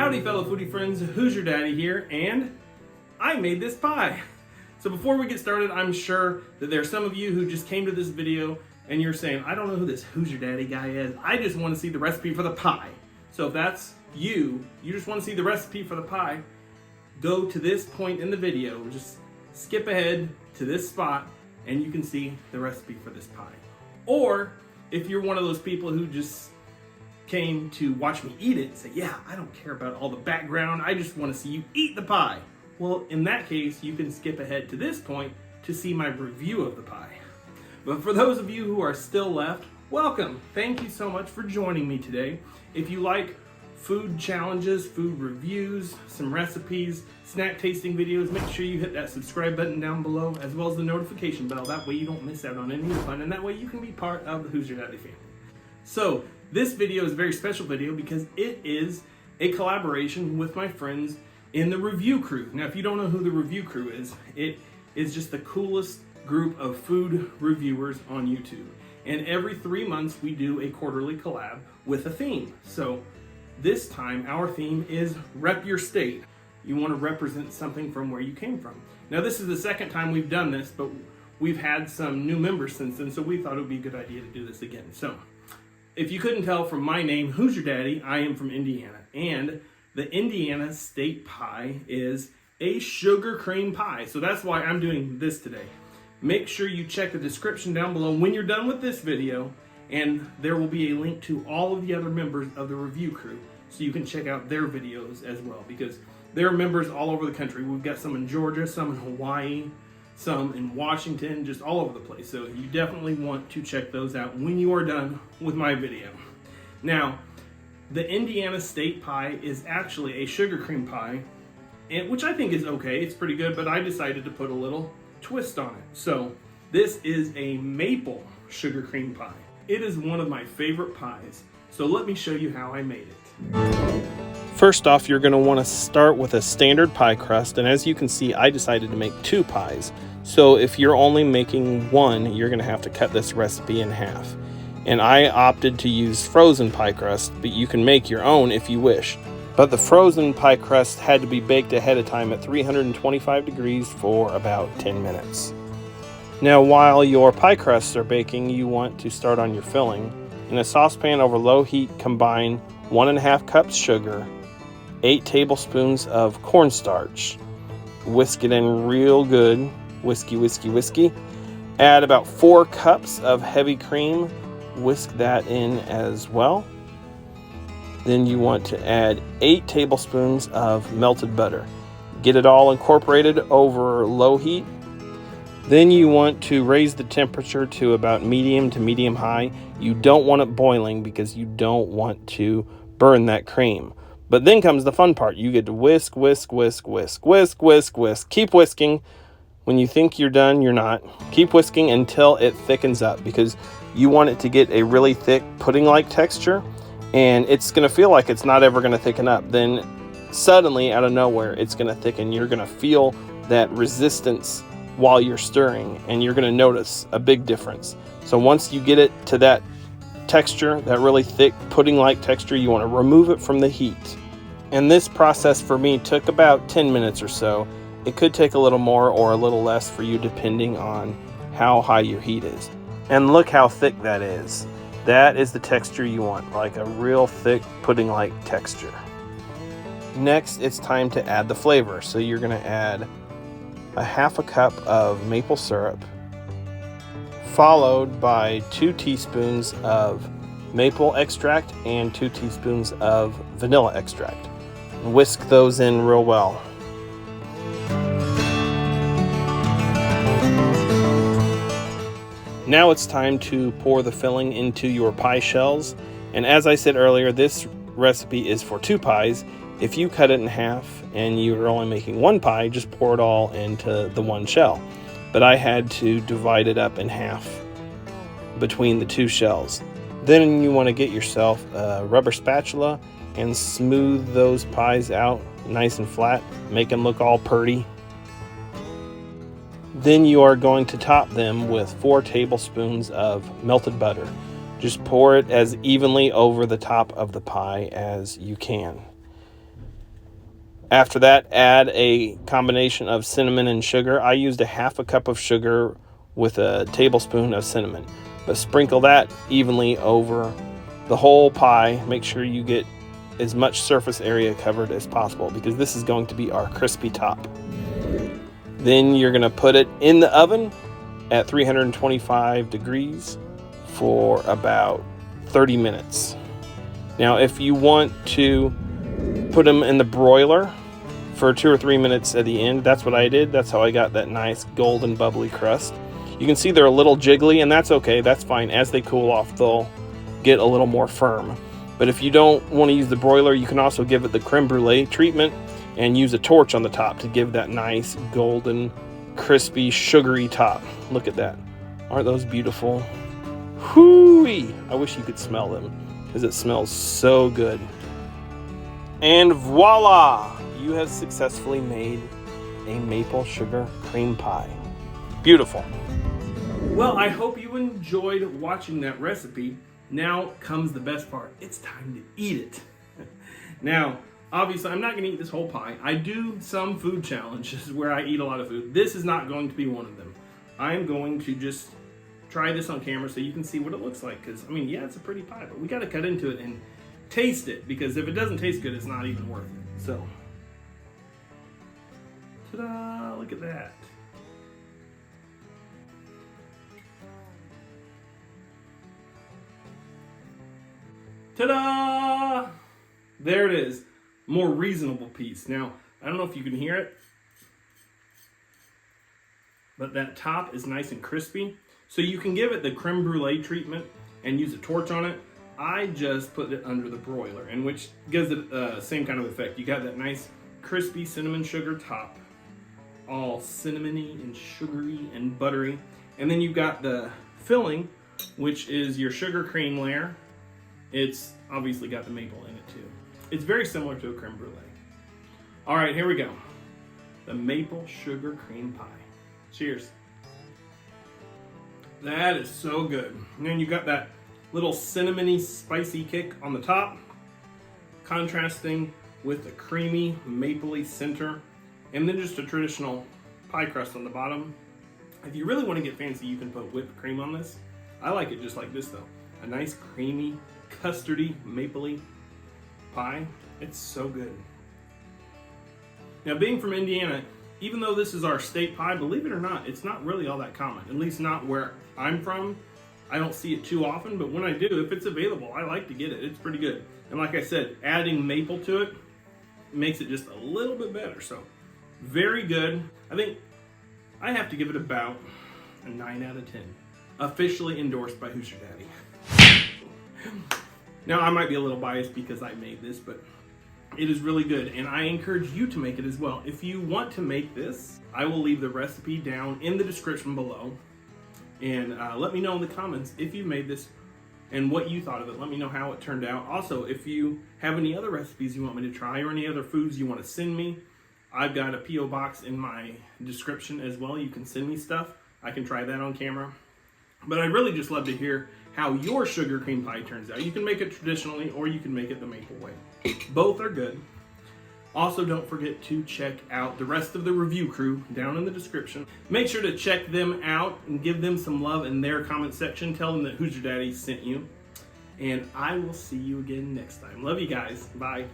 Howdy fellow foodie friends, Hoosierdaddy here, and I made this pie. So before we get started, I'm sure that there are some of you who just came to this video and you're saying, I don't know who this Hoosierdaddy guy is. I just want to see the recipe for the pie. So if that's you just want to see the recipe for the pie, go to this point in the video, just skip ahead to this spot and you can see the recipe for this pie. Or if you're one of those people who just came to watch me eat it, say, yeah, I don't care about all the background, I just want to see you eat the pie. Well, in that case, you can skip ahead to this point to see my review of the pie. But for those of you who are still left, welcome. Thank you so much for joining me today. If you like food challenges, food reviews, some recipes, snack tasting videos, make sure you hit that subscribe button down below, as well as the notification bell. That way you don't miss out on any of the fun, and that way you can be part of the Hoosierdaddy family. So this video is a very special video because it is a collaboration with my friends in the Thereviewcrew. Now, if you don't know who the Thereviewcrew is, it is just the coolest group of food reviewers on YouTube. And every 3 months we do a quarterly collab with a theme. So this time our theme is Rep Your State. You want to represent something from where you came from. Now, this is the second time we've done this, but we've had some new members since then, so we thought it would be a good idea to do this again. So if you couldn't tell from my name, Hoosierdaddy, I am from Indiana. And the Indiana state pie is a sugar cream pie. So that's why I'm doing this today. Make sure you check the description down below when you're done with this video, and there will be a link to all of the other members of the Thereviewcrew, so you can check out their videos as well, because there are members all over the country. We've got some in Georgia, some in Hawaii, some in Washington, just all over the place. So you definitely want to check those out when you are done with my video. Now, the Indiana state pie is actually a sugar cream pie, which I think is okay. It's pretty good, but I decided to put a little twist on it. So this is a maple sugar cream pie. It is one of my favorite pies. So let me show you how I made it. First off, you're going to want to start with a standard pie crust, and as you can see, I decided to make 2 pies. So if you're only making one, you're going to have to cut this recipe in half. And I opted to use frozen pie crust, but you can make your own if you wish. But the frozen pie crust had to be baked ahead of time at 325 degrees for about 10 minutes. Now, while your pie crusts are baking, you want to start on your filling. In a saucepan over low heat, combine 1.5 cups sugar, 8 tablespoons of cornstarch. Whisk it in real good. Whiskey. Add about 4 cups of heavy cream. Whisk that in as well. Then you want to add 8 tablespoons of melted butter. Get it all incorporated over low heat. Then you want to raise the temperature to about medium to medium high. You don't want it boiling because you don't want to burn that cream. But then comes the fun part. You get to whisk. Keep whisking. When you think you're done, you're not. Keep whisking until it thickens up, because you want it to get a really thick pudding-like texture, and it's going to feel like it's not ever going to thicken up. Then suddenly, out of nowhere, it's going to thicken. You're going to feel that resistance while you're stirring, and you're going to notice a big difference. So once you get it to that texture, that really thick pudding-like texture, you want to remove it from the heat. And this process for me took about 10 minutes or so. It could take a little more or a little less for you depending on how high your heat is. And look how thick that is. That is the texture you want, like a real thick pudding-like texture. Next, it's time to add the flavor. So you're going to add 1/2 cup of maple syrup, followed by 2 teaspoons of maple extract and 2 teaspoons of vanilla extract. Whisk those in real well. Now it's time to pour the filling into your pie shells. And as I said earlier, this recipe is for 2 pies. If you cut it in half and you're only making 1 pie, just pour it all into the 1 shell. But I had to divide it up in half between the 2 shells. Then you want to get yourself a rubber spatula and smooth those pies out nice and flat. Make them look all purty. Then you are going to top them with 4 tablespoons of melted butter. Just pour it as evenly over the top of the pie as you can. After that, add a combination of cinnamon and sugar. I used a half a cup of sugar with a tablespoon of cinnamon. But sprinkle that evenly over the whole pie. Make sure you get as much surface area covered as possible because this is going to be our crispy top. Then you're going to put it in the oven at 325 degrees for about 30 minutes. Now, if you want to put them in the broiler for 2 or 3 minutes at the end, that's what I did. That's how I got that nice golden bubbly crust. You can see they're a little jiggly, and that's okay. That's fine. As they cool off, they'll get a little more firm. But if you don't want to use the broiler, you can also give it the creme brulee treatment and use a torch on the top to give that nice golden, crispy, sugary top. Look at that. Aren't those beautiful? Whoo-wee! I wish you could smell them because it smells so good. And voila! You have successfully made a maple sugar cream pie. Beautiful. Well, I hope you enjoyed watching that recipe. Now comes the best part. It's time to eat it. Now, obviously, I'm not going to eat this whole pie. I do some food challenges where I eat a lot of food. This is not going to be one of them. I'm going to just try this on camera so you can see what it looks like. Because, I mean, yeah, it's a pretty pie, but we got to cut into it and taste it. Because if it doesn't taste good, it's not even worth it. So, ta-da! Look at that. Ta-da! There it is. More reasonable piece. Now, I don't know if you can hear it, but that top is nice and crispy. So you can give it the creme brulee treatment and use a torch on it. I just put it under the broiler, and which gives it the same kind of effect. You got that nice crispy cinnamon sugar top, all cinnamony and sugary and buttery. And then you've got the filling, which is your sugar cream layer. It's obviously got the maple in it too. It's very similar to a creme brulee. All right, here we go. The maple sugar cream pie. Cheers. That is so good. And then you got that little cinnamony, spicy kick on the top, contrasting with the creamy, mapley center, and then just a traditional pie crust on the bottom. If you really want to get fancy, you can put whipped cream on this. I like it just like this though. A nice creamy, custardy, mapley pie. It's so good. Now, being from Indiana, even though this is our state pie, believe it or not, it's not really all that common. At least not where I'm from. I don't see it too often, but when I do, if it's available, I like to get it. It's pretty good. And like I said, adding maple to it makes it just a little bit better. So, very good. I think I have to give it about a 9 out of 10. Officially endorsed by Hoosierdaddy. Now, I might be a little biased because I made this, but it is really good, and I encourage you to make it as well. If you want to make this, I will leave the recipe down in the description below, and let me know in the comments if you made this and what you thought of it. Let me know how it turned out. Also, if you have any other recipes you want me to try or any other foods you want to send me, I've got a P.O. box in my description as well. You can send me stuff. I can try that on camera. But I'd really just love to hear how your sugar cream pie turns out. You can make it traditionally or you can make it the maple way. Both are good. Also, don't forget to check out the rest of the review crew down in the description. Make sure to check them out and give them some love in their comment section. Tell them that Hoosierdaddy sent you. And I will see you again next time. Love you guys. Bye.